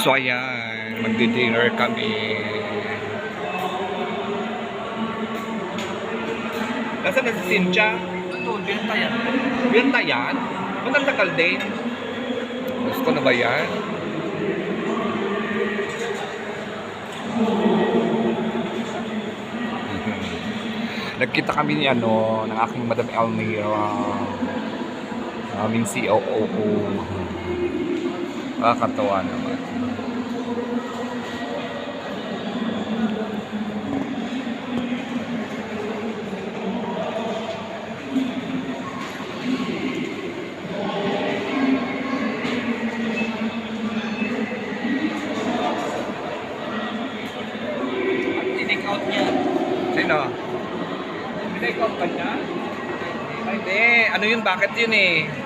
So ayan, magdi-dinner kami. Nasaan na si Cynthia? Ito, binta yan. Binta yan? Ba't ang tagal din? Gusto na ba yan? Nagkita kami ni ng aking Madam Elmira, aming COO. Nakakatawa naman. Tinake out niya. Sino? Pinake out ka niya? Ay, hindi. Ano yun? Bakit yun eh?